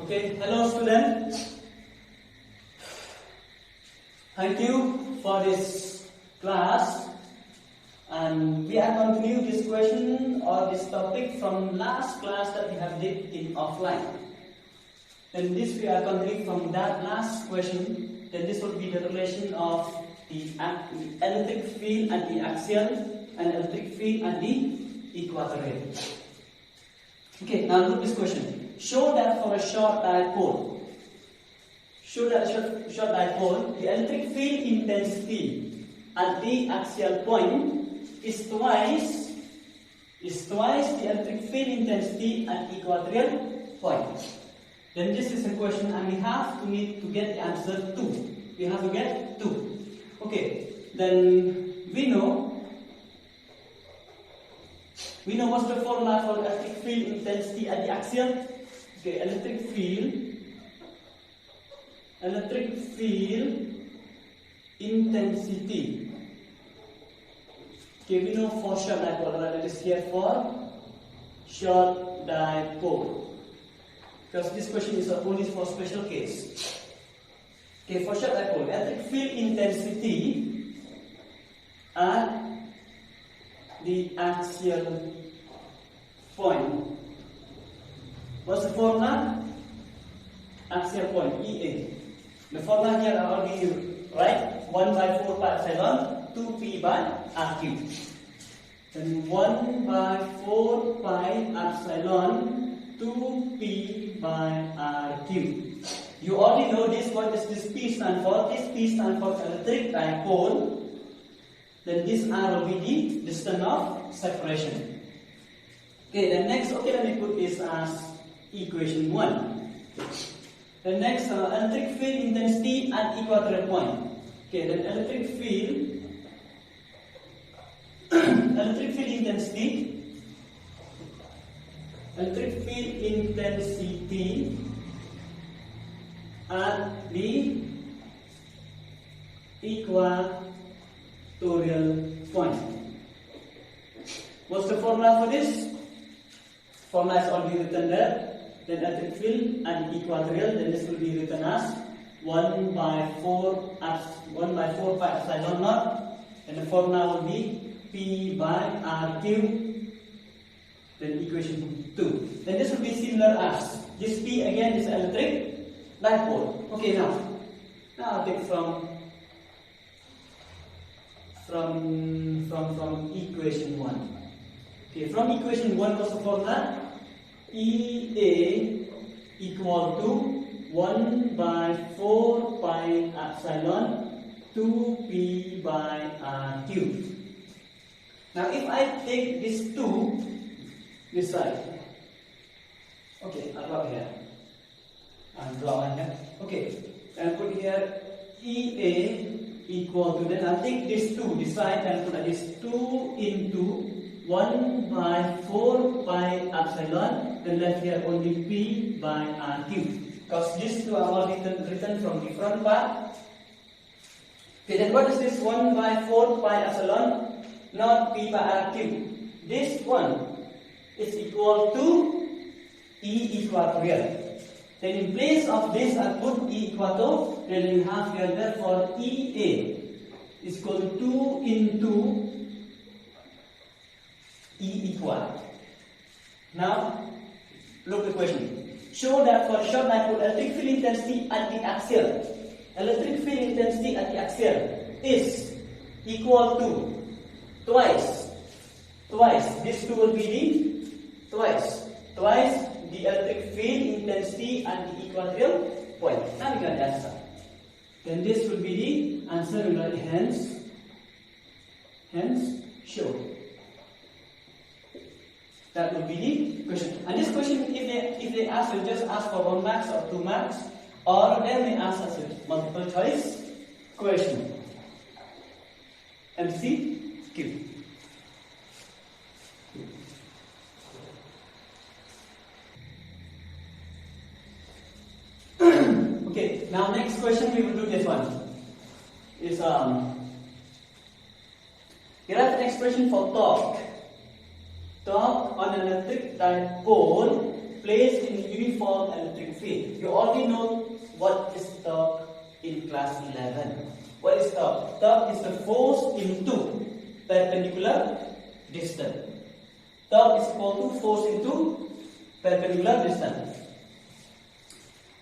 Okay, hello students. Thank you for this class, and we are continuing this question or this topic from last class that we have did in offline. Then this we are continuing from that last question. Then this will be the relation of the electric field and the axial, and electric field and the equatorial. Okay, now look at this question. Show that for a short dipole, the electric field intensity at the axial point is twice the electric field intensity at equatorial point. Then this is a question, and we have to need to get the answer 2. We have to get 2. Okay, then we know what's the formula for electric field intensity at the axial. Okay, electric field intensity. Okay, we know for short dipole, that is here for short dipole, because this question is only for special case. Okay, for short dipole, electric field intensity at the axial point. What's the formula? Axial point, EA. The formula here are already right? 1 by 4 pi epsilon 2p by RQ. Then 1 by 4 pi epsilon 2p by RQ. You already know this. What does this P stand for? This P stands for electric dipole. Then this R will be the distance of separation. Okay, then next, let me put this as equation 1. The next, electric field intensity at equatorial point. Okay, then electric field intensity at the equatorial point. What's the formula for this? Formula is already written there. Then electric field and equatorial, then this will be written as 1 by 4 pi epsilon naught, and the formula will be P by RQ, then equation 2. Then this will be similar as this P again is electric dipole. Okay, now I'll take from equation 1. Okay, from equation 1, what's the formula? EA equal to 1 by 4 pi epsilon 2p by RQ. Now if I take this 2 this side, okay, I'll draw here. Okay, and put here EA equal to, then I'll take this 2 this side and put this 2 into 1 by 4 pi epsilon, then left here only P by RQ. Because these two are all written from the front part. Okay, then what is this 1 by 4 pi epsilon? Not P by RQ. This one is equal to E equatorial. Then in place of this, I put E equatorial. Then we have here, therefore EA is equal to 2 into E equal. Now, look at the question. Show that for short dipole, electric field intensity at the axial. Electric field intensity at the axial is equal to twice. This 2 will be the twice the electric field intensity at the equatorial point. Now we got the answer. Then this will be the answer. We got hence show. That would be the question. And this question, if they ask, you just ask for 1 marks or 2 marks, or then they ask us a multiple choice question. MCQ. Okay, now next question we will do this one. Is derive an expression for torque. Torque on an electric dipole placed in a uniform electric field. You already know what is torque in class 11. What is torque? Torque is the force into perpendicular distance. Torque is equal to force into perpendicular distance.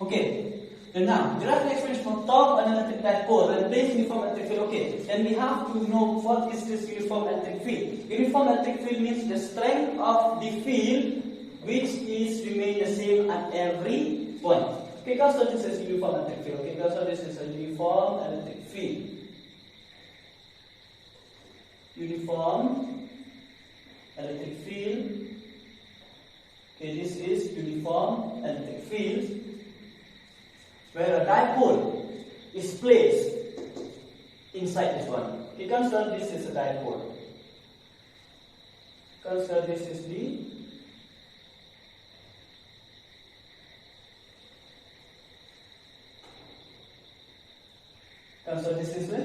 Okay. And now, graphical expression for torque on an electric dipole when placed in uniform electric field. Okay, then we have to know what is this uniform electric field. Uniform electric field means the strength of the field which is remain the same at every point. Okay, consider this as uniform electric field. Okay, consider this as a uniform electric field. Uniform electric field. Okay, this is uniform electric field, where a dipole is placed inside this one. Okay, consider this is a dipole. Consider this is the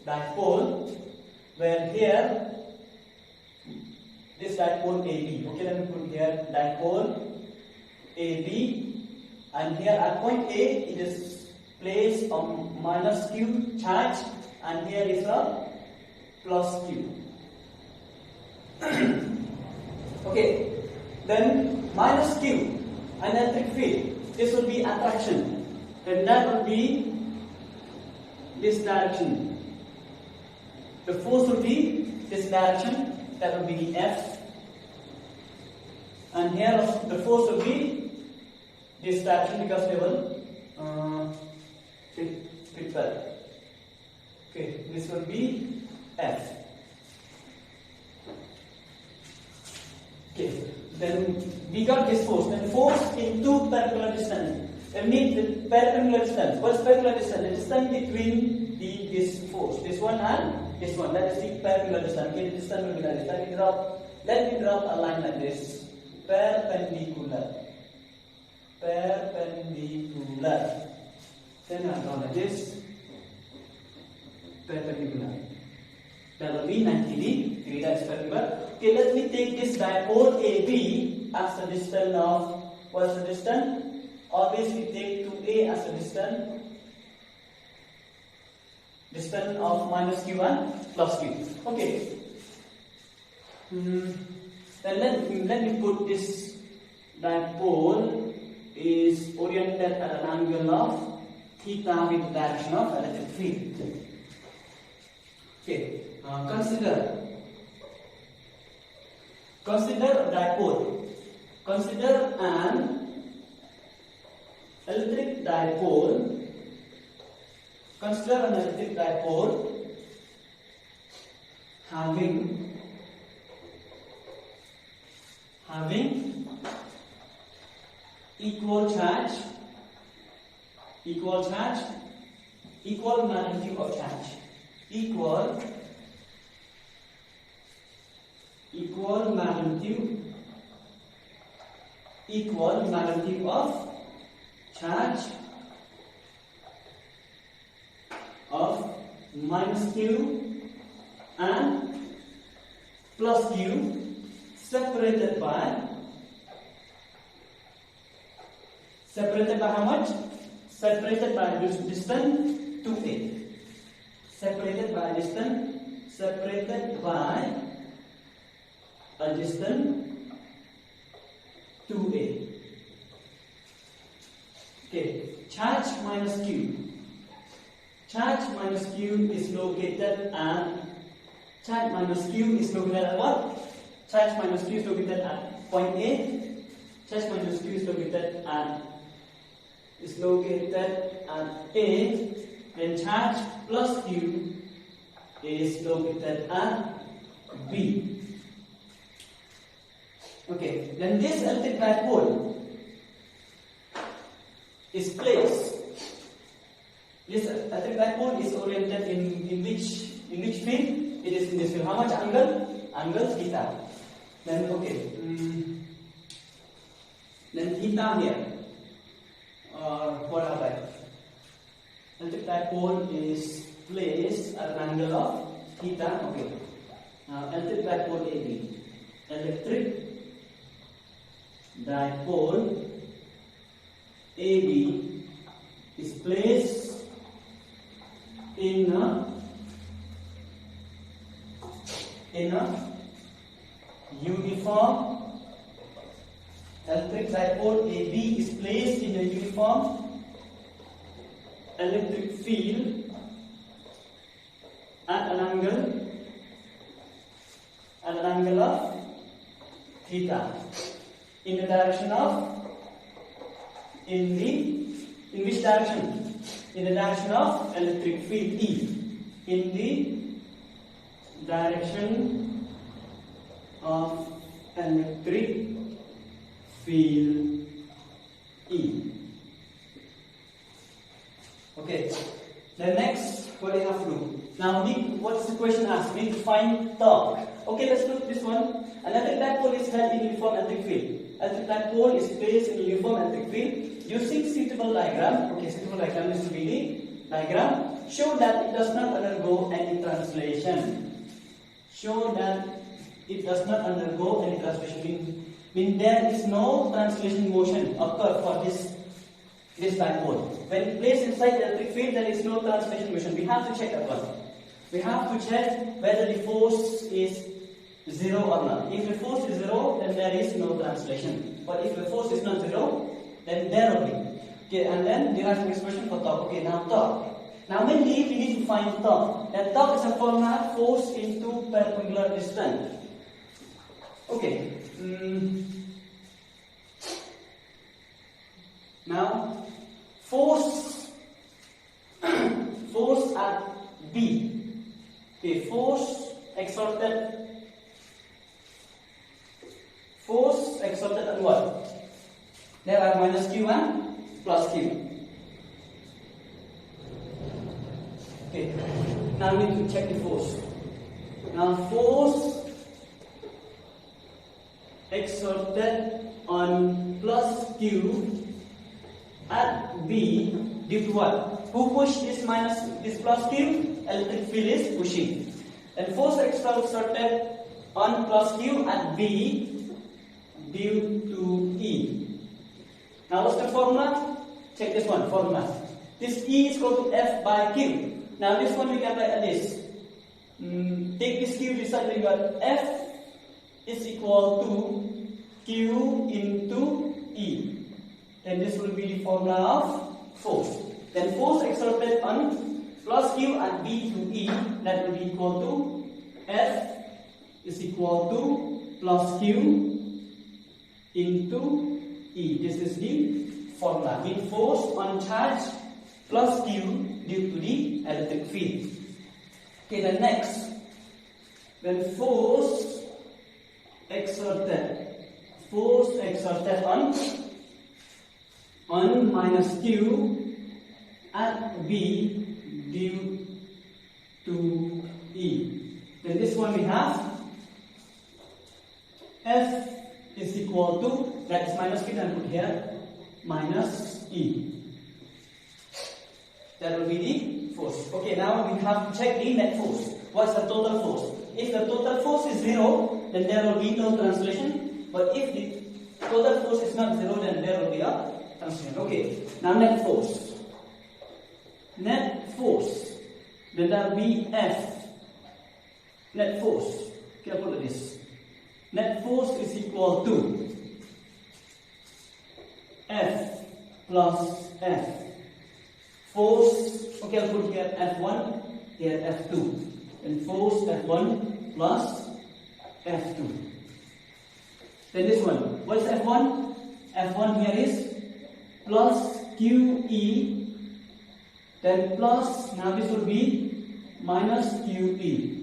dipole, where here this dipole AB. Okay, let me put here dipole AB. And here at point A, it is placed on minus Q charge, and here is a plus Q. Okay, then minus Q, an electric field. This will be attraction. Then that will be this direction. The force will be this direction. That will be the F. And here the force will be this direction because they will fit well. Okay, this will be F. Okay, then we got this force. Then force into perpendicular distance. That means the perpendicular distance. What's perpendicular distance? The distance between this force, this one and this one. That is the perpendicular distance. Okay, the distance will be like this. Let me drop a line like this. Perpendicular. Perpendicular. Then I draw like this. Perpendicular. That will be 90 degree. That is perpendicular. Okay, let me take this dipole AB as the distance of, what is the distance? Always we take 2A as the distance of minus Q1 plus Q. Okay. Then let me put this dipole is oriented at an angle of theta with the direction of electric field. Okay, consider a dipole. Consider an electric dipole. Consider an electric dipole having equal charge, equal magnitude of charge, equal magnitude of charge of minus Q and plus Q separated by how much? Separated by this distance 2A. Separated by a distance 2A. Okay, charge minus Q. Charge minus Q is located at what? Charge minus Q is located at point A. Charge minus Q is located at A. Then charge plus Q is located at B. Okay, then this electric dipole is placed. This electric dipole is oriented in which field? It is in this field. How much angle? Angle theta. Then okay. Then theta here. What are they? Electric dipole is placed at an angle of theta. Okay. Electric dipole AB. Electric dipole AB is placed in a uniform electric dipole AB is placed in a uniform electric field at an angle of theta in the direction of in which direction? In the direction of electric field E. In the direction of electric field E. Okay. Then next, what do you have to do? Now, what's the question asked? We need to find torque. Okay, let's look at this one. An electric dipole is held in uniform electric field. Electric dipole is placed in a uniform electric field using suitable diagram. Okay, suitable diagram is to be the diagram. Show that it does not undergo any translation. Show that it does not undergo any translation. Mean there is no translation motion occur for this dipole. When placed inside the electric field, there is no translation motion. We have to check that one. We have to check whether the force is 0 or not. If the force is 0, then there is no translation. But if the force is not 0, then there will be. Okay, and then derive an expression for torque. Okay, now torque. Now mainly we need to find torque. And torque is a formula force into perpendicular distance. Okay. Now force at B. Okay, force exerted at what? There are minus Q and plus Q. Okay, now we need to check the force. Now force exerted on plus Q at B due to what? Who pushed this plus Q? Electric field is pushing. And force exerted on plus Q at B due to E. Now what's the formula? Check this one, formula. This E is equal to F by Q. Now this one we can write like this. Take this Q, this side, we got F is equal to Q into E. Then this will be the formula of force. Then force exerted on plus Q at B to E, that will be equal to F is equal to plus Q into E. This is the formula. Mean force on charge plus Q due to the electric field. Okay, then next, when force exerted on minus Q at B due to E. Then this one we have F is equal to, that is minus Q, and put here minus E. That will be the force. Okay, now we have to check the net force. What's the total force? If the total force is 0, then there will be no translation. But if the total force is not 0, then there will be a translation. Okay, now net force. Net force. Then that will be F. Net force. Careful with this. Net force is equal to F plus F. Force, okay, I'll put here F1, here F2. And force F1 plus F2. Then this one, what is F1? F1 here is plus QE. Then plus, now this will be minus QE.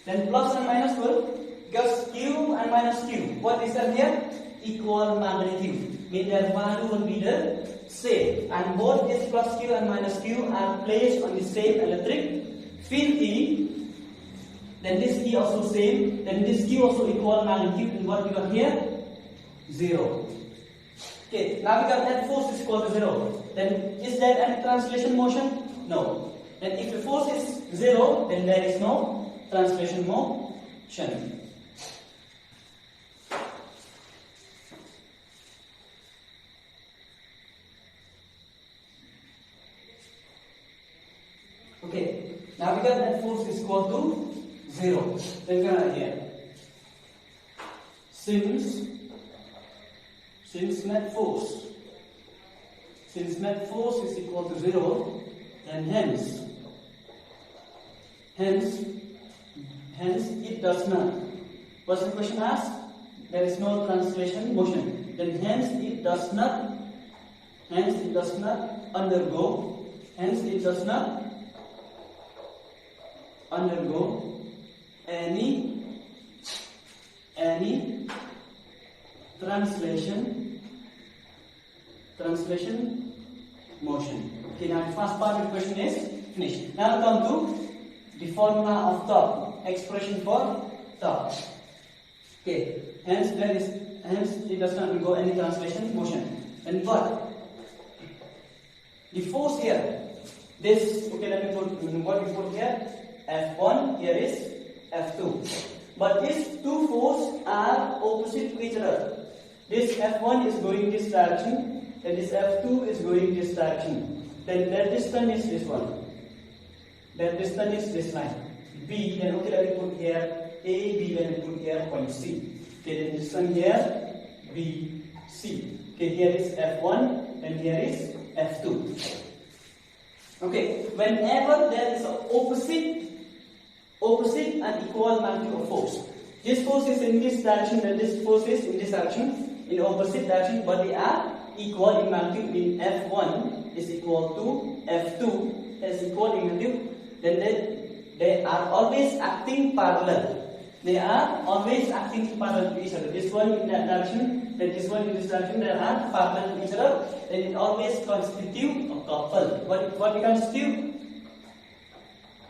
Then plus and minus will, because Q and minus Q, what is that here? Equal magnitude. Mean their value will be the same. And both this plus Q and minus Q are placed on the same electric field E. Then this E also same. Then this Q also equal magnitude. And what we got here? 0. Okay, now we got that force is equal to 0. Then is there any translation motion? No. Then if the force is 0, then there is no translation motion. Now we got that force is equal to 0. Then we can here. Since net force is equal to 0, then hence it does not. What's the question asked? There is no translation motion. Then hence it does not undergo any translation motion. Okay, now the first part of the question is finished. Now come to the formula of torque, expression for torque. Okay, hence it does not undergo any translation motion. And what? The force here, this, okay, let me put what we put here, F1, here is F2. But these two forces are opposite to each other. This F1 is going this direction, and this F2 is going this direction. Then that distance is this one. That distance is this line. B, then okay, let me put here A, B, let me put here point C. Okay, then this one here, B, C. Okay, here is F1, and here is F2. Okay, whenever there is an opposite and equal magnitude of force. This force is in this direction and this force is in this direction, in opposite direction, but they are equal in magnitude. In F1 is equal to F2 is equal in magnitude. Then they are always acting parallel. They are always acting parallel to each other. This one in that direction, then this one in this direction. They are parallel to each other. Then it always constitute a couple. What it constitute?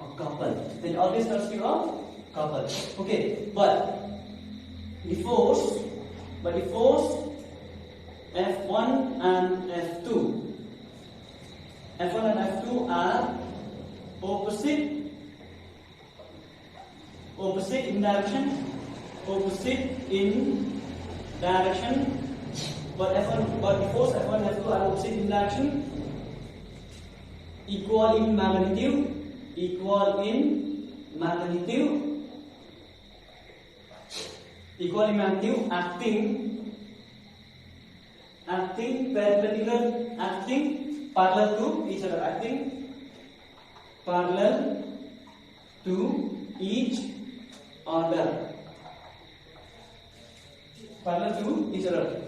A couple. Then always constitute a couple. Okay, but the force F1 and F2 are opposite in direction, but the force F1 and F2 are opposite in direction, equal in magnitude, acting parallel to each other,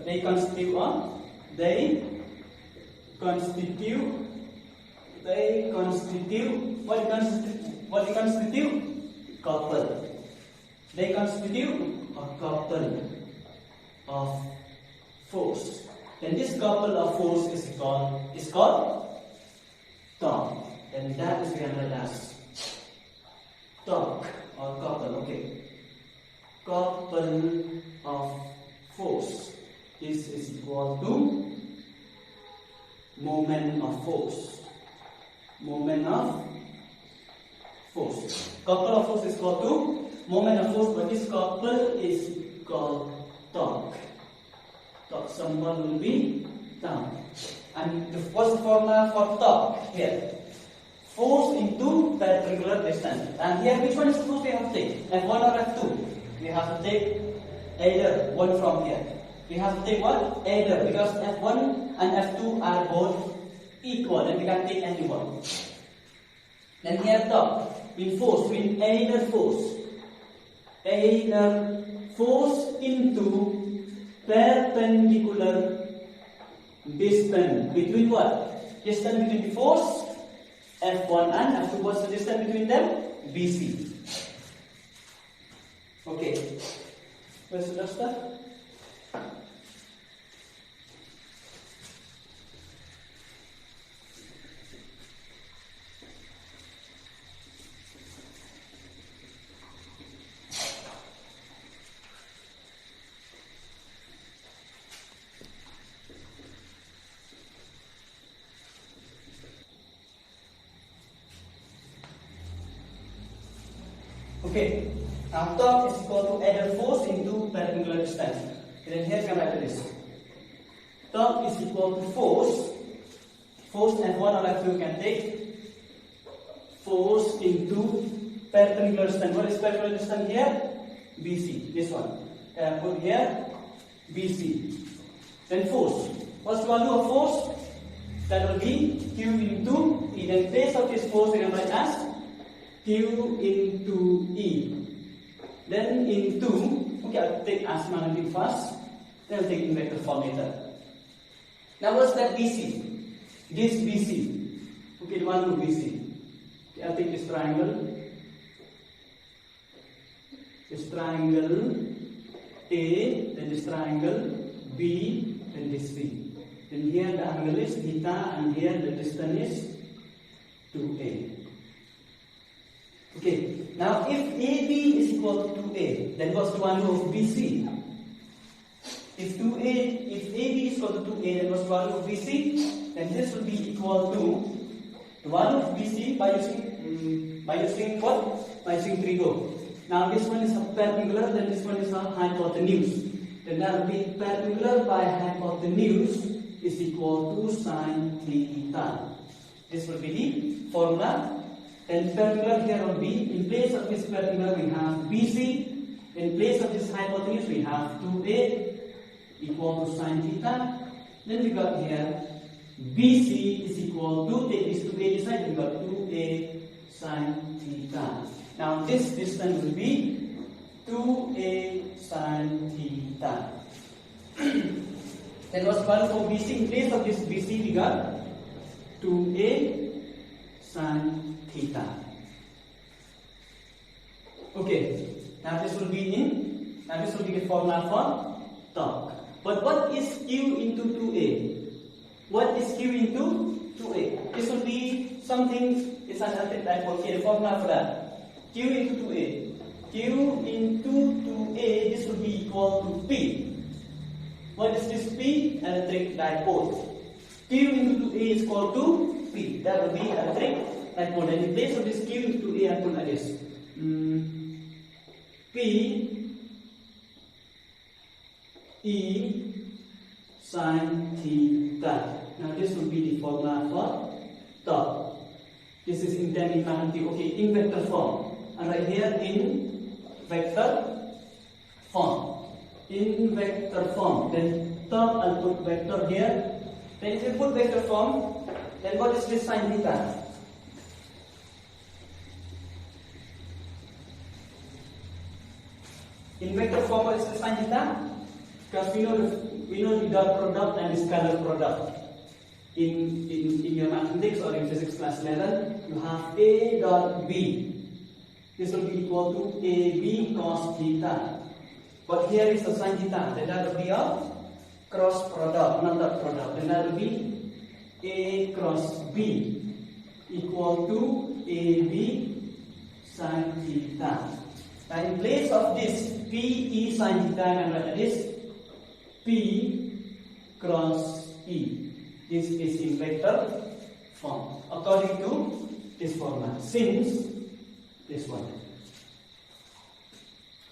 They constitute couple. They constitute a couple of force. Then this couple of force is called torque. And that is regarded as torque or couple. Okay, couple of force. This is equal to moment of force. Couple of force is equal to moment of force, but this couple is called torque. Torque symbol will be torque. And what's the formula for torque here? Force into perpendicular distance. And here, which one is the force we have to take? F1 or F2? We have to take either one from here. We have to take what? Either, because F1 and F2 are both equal, and we can take any one. Then here torque, in force, in either force into perpendicular distance between what? Distance between the force F1 and F2. What's the distance between them? BC. Okay. Where's the duster? Okay, now torque is equal to either force into perpendicular distance. And then here can write this. Torque is equal to force F1 or F2 can take. force into perpendicular distance. What is perpendicular distance here? BC, this one. And put here BC. Then force. What's the value of force? That will be Q into E. Then place of this force we can write as Q into E. Then into, okay, I'll take as magnetic first. Then I'll take in vector form later. Now what's that BC? This BC. Okay, the one to BC. Okay, I'll take this triangle. This triangle A, then this triangle B, then this C. Then here the angle is theta and here the distance is 2A. Okay, now if AB is equal to 2A, then what's the value of BC? If AB is equal to 2A, then what's the value of BC? Then this will be equal to the value of BC by using what? By using trigo. Now this one is a perpendicular, then this one is a hypotenuse. Then that will be perpendicular by hypotenuse is equal to sine theta. This will be the formula. Then perpendicular here will be, in place of this perpendicular we have BC. In place of this hypotenuse we have 2A equal to sine theta. Then we got here BC is equal to, take this 2A this side, we got 2A sine theta. Now this distance will be 2A sine theta. Then what's the value for BC? In place of this BC we got 2A sine theta. Okay, now this will be the formula for torque. But what is Q into 2A? What is Q into 2A? This will be something, it's an electric dipole. Okay, the formula for that. Q into 2A. Q into 2A, this will be equal to P. What is this P? Electric dipole. Q into 2A is equal to P. That will be electric dipole. And in place of this Q into 2A, I put like this. P E sine theta. Now this will be the formula for torque. This is in magnetic. Okay, in vector form. And right here in vector form. In vector form. Then torque, I'll put vector here. Then if you put vector form, then what is this sine theta? In vector form, what is the sine theta? Because we know the dot product and the scalar product. In your mathematics or in physics class 11, you have A dot B. This will be equal to AB cos theta. But here is the sine theta. Then that will be a cross product, not dot product. Then that will be A cross B equal to AB sine theta. Now in place of this PE sine theta, I can write this P cross E. This is in vector form according to this formula. Since this one.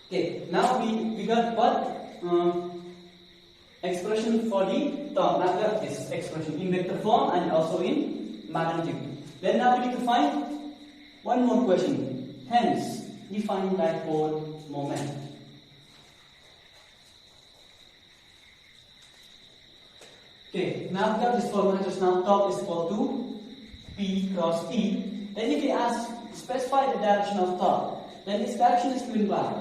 Okay, now we got what expression for the torque. Now we got this expression in vector form and also in magnitude. Then now we need to find one more question. Hence, define dipole moment. Okay, now we got this formula just now. Torque is equal to P cross E. Then if we ask, specify the direction of torque, then its direction is given by,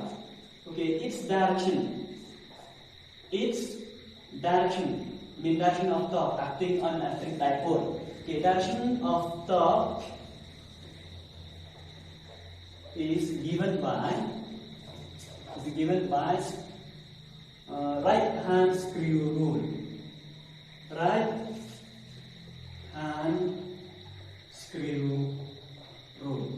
okay, its direction, the direction of torque acting on electric dipole. Okay, direction of torque is given by right hand screw rule. Right hand screw rule.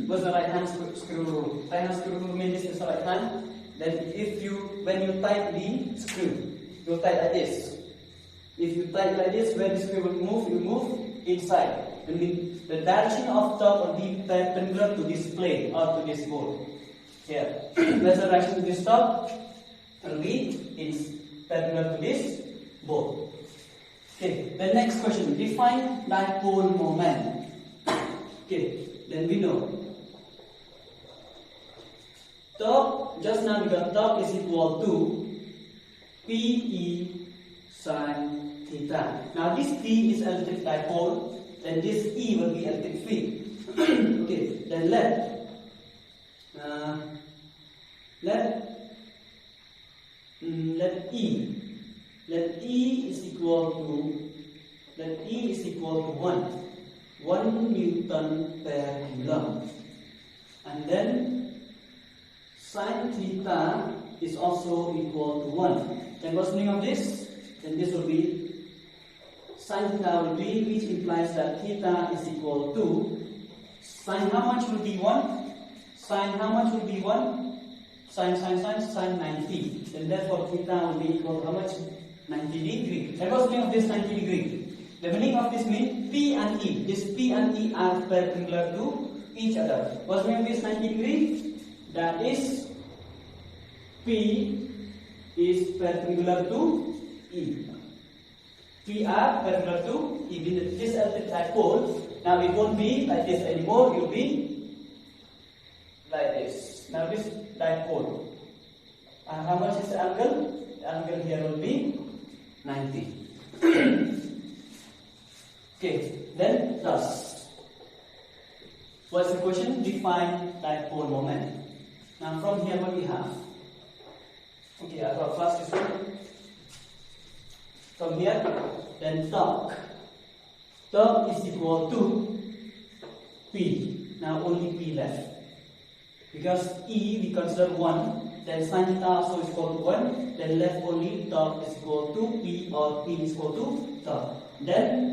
What's the right hand screw rule? Right hand screw rule means this is the right hand. Then when you tighten the screw, you tighten like this. If you tighten like this, when the screw will move, you move inside. The direction of torque will be perpendicular to this plane or to this board. Here. Where's the direction of this torque? It will be perpendicular to this board. Okay. Okay, the next question. Define dipole moment. Okay, then we know. Torque, just now we got torque is equal to PE sin theta. Now this P is electric dipole, then this E will be electric field. Okay, then let E is equal to 1 Newton per coulomb, and then sin theta is also equal to 1. Then what's the meaning of this? Then this will be sin theta will be, which implies that theta is equal to sin how much will be 1? Sin how much will be 1? Sin 90. Then therefore theta will be equal to how much? 90 degree. That was the meaning of this 90 degree. The meaning of this means P and E. This P and E are perpendicular to each other. What's the meaning of this 90 degree? That is P is perpendicular to E. P are perpendicular to E. This electric dipole. Now it won't be like this anymore. It will be like this. Now this dipole. And how much is the angle? The angle here will be 90. Okay, then thus. What's the question? Define dipole moment. Now from here what we have? Okay, I got first this one. From here, then torque. Torque is equal to P. Now only P left. Because E we consider 1, then sin theta also is equal to 1, then left only torque is equal to P, or P is equal to torque. Then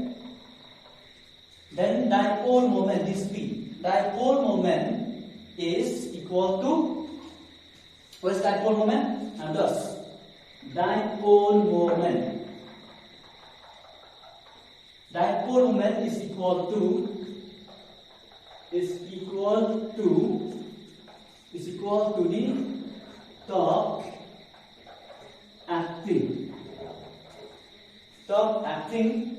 dipole moment is P. Dipole moment is equal to, what is dipole moment? And thus, dipole moment. Dipole moment is equal to the torque acting. Torque acting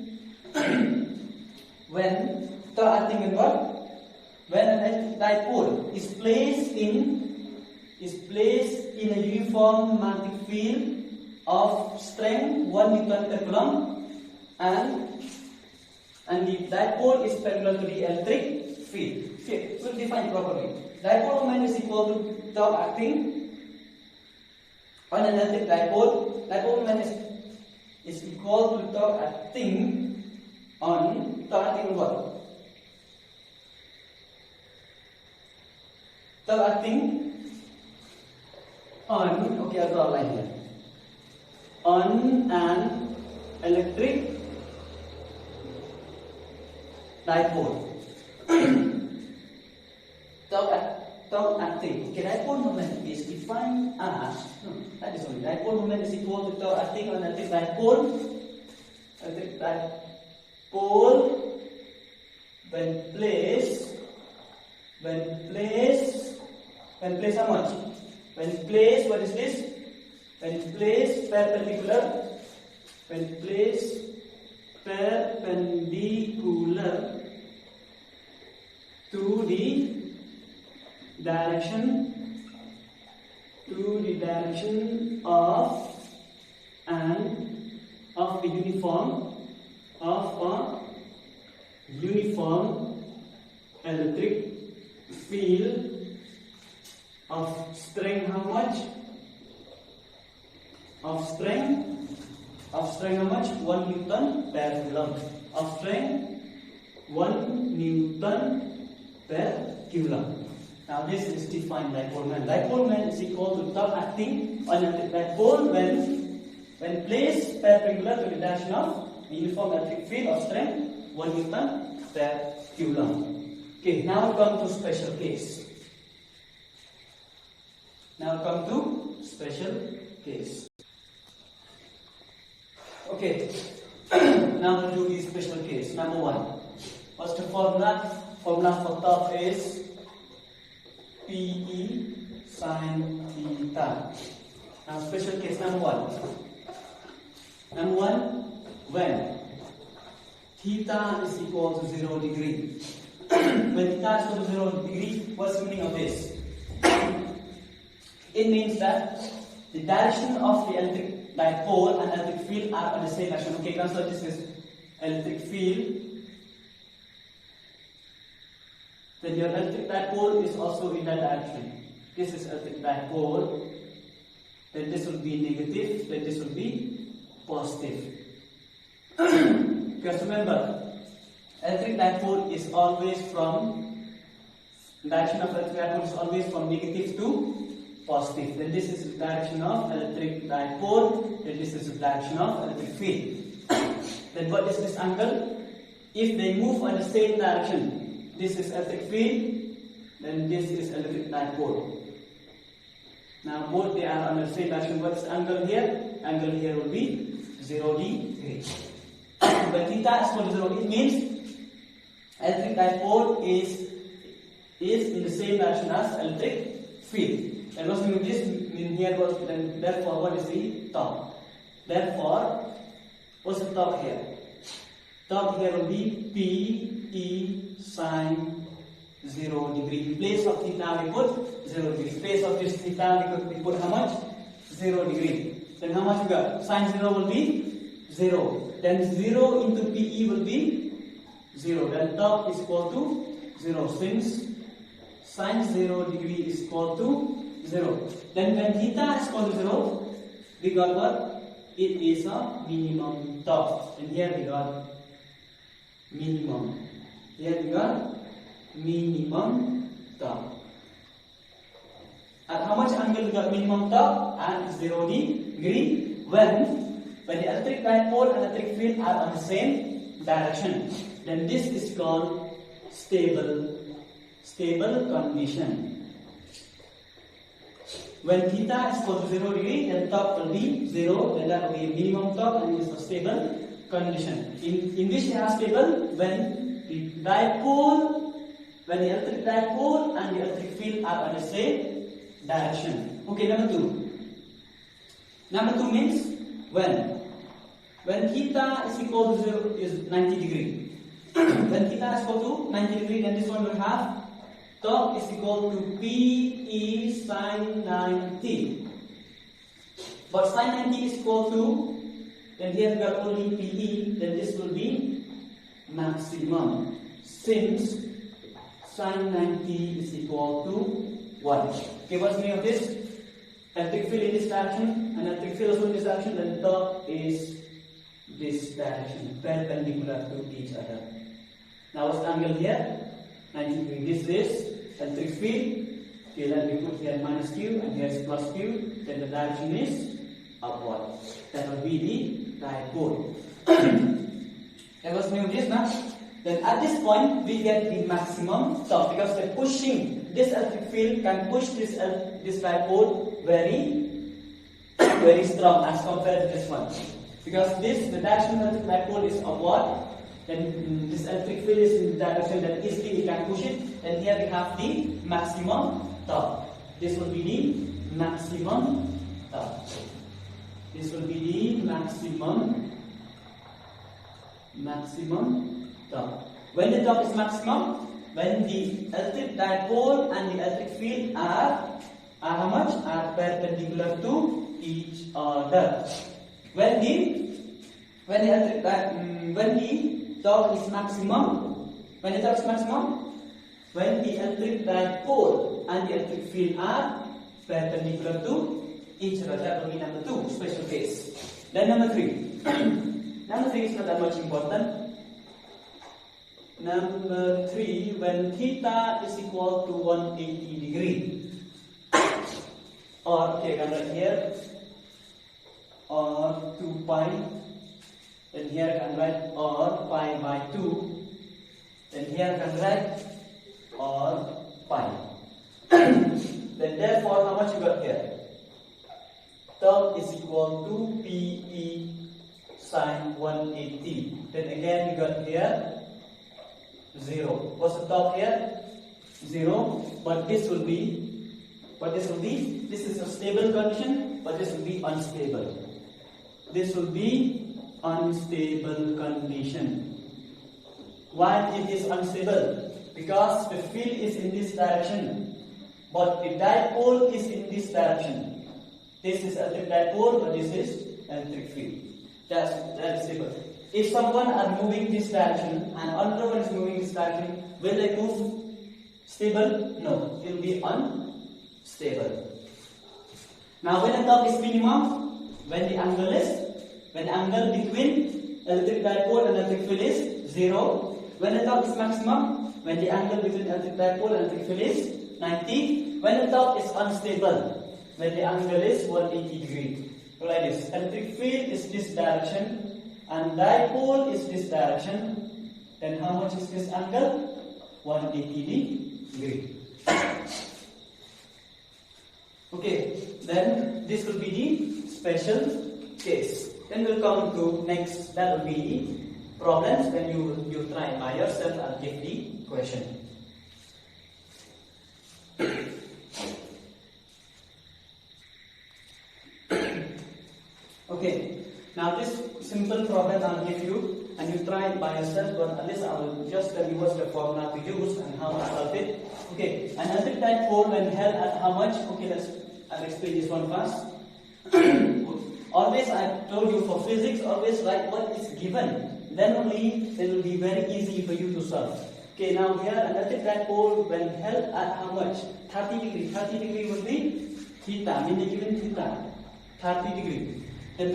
when torque acting in what? When a dipole is placed in a uniform magnetic field of strength 1 Newton per coulomb, and the dipole is perpendicular to the electric field. Okay, we'll define it properly. Dipole moment is equal to torque acting on an electric dipole. Dipole moment is equal to torque acting on what? Torque acting on, okay, I'll draw a line here. On an electric dipole. Torque acting. Okay, dipole moment is defined as, dipole moment is equal to torque acting on electric dipole. Electric dipole when placed how much? When placed, what is this? When placed perpendicular to the direction of a uniform electric field of strength how much? Of strength how much? 1 Newton per coulomb. Of strength 1 Newton per coulomb. Now this is defined dipole moment. Dipole moment is equal to torque acting on a dipole when placed perpendicular to the direction of a uniform electric field of strength 1 Newton per coulomb. Okay, now we come to special case. Okay, now we'll do the special case. Number 1. What's the formula? Formula for torque is PE sin theta. Now special case number 1. Number 1, theta is equal to 0 degree. When theta is equal to 0 degree, what's the meaning of this? It means that the direction of the electric dipole and electric field are on the same direction. Okay, consider this is electric field. Then your electric dipole is also in that direction. This is electric dipole. Then this will be negative. Then this will be positive. Because remember, electric dipole is always from direction of electric dipole is always from negative to positive. Then this is the direction of electric dipole. Then this is the direction of electric field. Then what is this angle? If they move on the same direction, this is electric field, then this is electric dipole. Now both they are on the same direction. What is the angle here? Angle here will be 0 degree. When theta is equal to 0, it means electric dipole is in the same direction as electric field. And what's mean this mean here was then therefore what is the top? Therefore, what's the top here? Top here will be P E sine 0 degree. In place of theta we put 0 degree. In place of this theta we put how much? 0 degree. Then how much we got? Sine 0 will be 0. Then 0 into PE will be 0. Then top is equal to 0. Since sine 0 degree is equal to 0. Then when theta is equal to 0, we got what? It is a minimum top. And here we got minimum. Here we got minimum top. At how much angle we got minimum top? At 0 degree. When the electric dipole and electric field are on the same direction, then this is called stable condition. When theta is equal to 0 degree, then top will be 0, then that will be a minimum top, and it is a stable condition. In which they are stable? When the electric dipole and the electric field are on the same direction. Okay, number 2. Number 2 means when theta is equal to 0 is 90 degree. When theta is equal to 90 degree, then this one will have top is equal to PE sine 90. But sine 90 is equal to, then here we got only PE, then this will be maximum. Since sine 90 is equal to 1. Okay, what's the meaning of this? Electric field in this direction and electric field also in this direction, then top is this direction, perpendicular to each other. Now what's the angle here? 90 degree. This is electric field. Okay, then we put here minus Q and here is plus Q. Then the direction is upward. That will be the dipole. That was new this now. Then at this point we get the maximum top because we're pushing. This electric field can push this dipole very strong as compared to this one. Because the direction of the dipole is upward, then this electric field is in the direction that easily we can push it. And here we have the maximum top. This will be the maximum top. This will be the maximum top. When the top is maximum, when the electric dipole and the electric field are how much? Are perpendicular to each other. When the top is maximum, when the electric dipole and the electric field are perpendicular to each other, that will be number 2, special case. Then number 3. Number 3 is not that much important. Number 3, when theta is equal to 180 degree. Or, okay, I can write here, or 2 pi. Then here I can write or pi by 2. Then here I can write or pi. Then therefore, how much you got here? Top is equal to PE sine 180. Then again we got here 0. What's the top here? 0. But this will be, this is a stable condition, but this will be unstable. This will be unstable condition. Why it is unstable? Because the field is in this direction, but the dipole is in this direction. This is electric dipole, but this is electric field. That's simple. If someone are moving this direction and another one is moving this direction, will they move stable? No, it will be unstable. Now when the torque is minimum, when the angle between electric dipole and electric field is 0. When the torque is maximum, when the angle between electric dipole and electric field is 90. When the torque is unstable, when the angle is 180 degree. So like this, electric field is this direction and dipole is this direction. Then how much is this angle? 180 degree. Okay, then this will be the special case. Then we'll come to next, that will be the problems. When you try by yourself and give the question. Okay, now this simple problem I'll give you and you try it by yourself, but at least I will just tell you what's the formula to use and how to solve it. Okay, an electric dipole when held at how much? Okay, I'll explain this one first. Always, I told you for physics, always write what is given. Then only it will be very easy for you to solve. Okay, now here an electric dipole when held at how much? 30 degree. 30 degree will be theta, meaning given theta. 30 degree. Then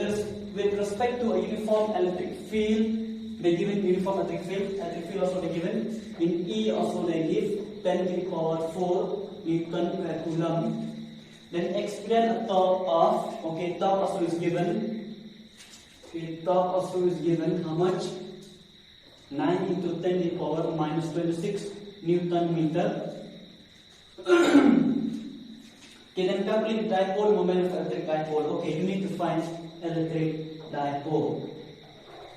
with respect to a uniform electric field, they given uniform electric field also they given. In E also they give 10 to the power 4 Newton per Coulomb. Then explain a torque of, okay, torque also is given. Okay, torque also is given how much? 9 into 10 to the power minus 26 Newton meter. Okay, then calculate dipole moment of electric dipole. Okay, you need to find electric dipole.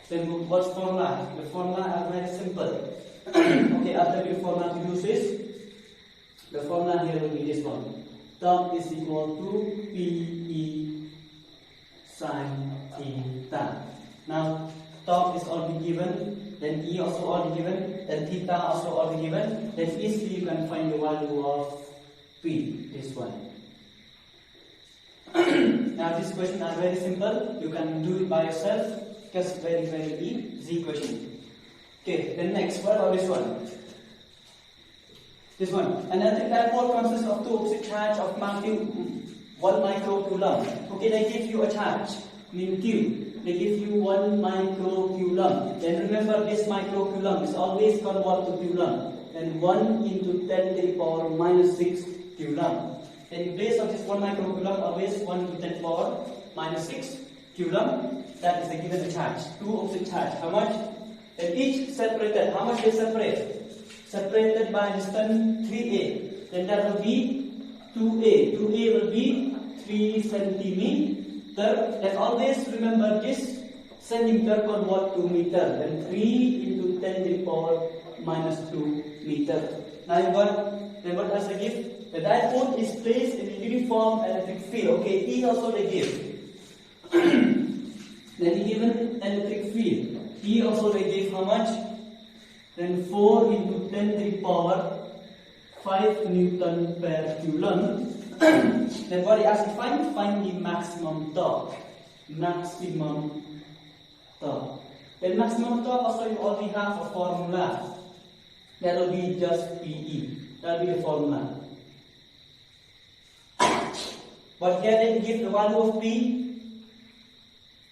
Then what's formula? The formula are very simple. Okay, after the formula to use is, the formula here will be this one. Torque is equal to PE sin theta. Now torque is already given, then E also already given, then theta also already given. Then easily you can find the value of P, this one. Now this question are very simple. You can do it by yourself. Just very easy question. Okay, then next, what about this one? This one. An electric dipole consists of two opposite charge of magnitude 1 microcoulomb. Okay, they give you a charge, mean Q. They give you 1 microcoulomb. Then remember this microcoulomb is always converted to coulomb. Then 1 into 10 to the power minus 6 coulomb. Then in place of this 1 microcoulomb, always 1 to 10 power minus 6 coulomb. That is the given charge. Two opposite charge. How much? Then each separated. How much they separate? Separated by distance 3a. Then that will be 2a. 2a will be 3 centimeter. Then always remember this centimeter convert to meter. Then 3 into 10 to the power minus 2 meter. Now you got, then what does they give? The dipole is placed in a uniform electric field. Okay, E also they give. Then given electric field. E also they give how much? Then 4 into 10 to the power 5 Newton per Coulomb. Then what he asked to find? Find the maximum torque. Maximum torque. Then maximum torque also you already have a formula. That will be just PE. That will be the formula. But here they give the value of P.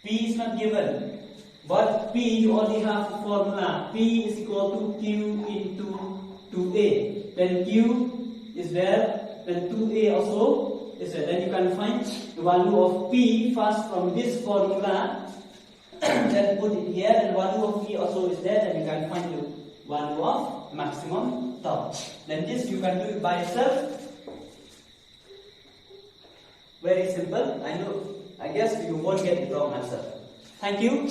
P is not given. But P you already have the formula. P is equal to Q into 2A. Then Q is there. Then 2A also is there. Then you can find the value of P first from this formula. Then put it here. And value of P also is there. Then you can find the value of maximum torque. Then this you can do it by yourself. Very simple. I know. I guess you won't get the wrong answer. Thank you.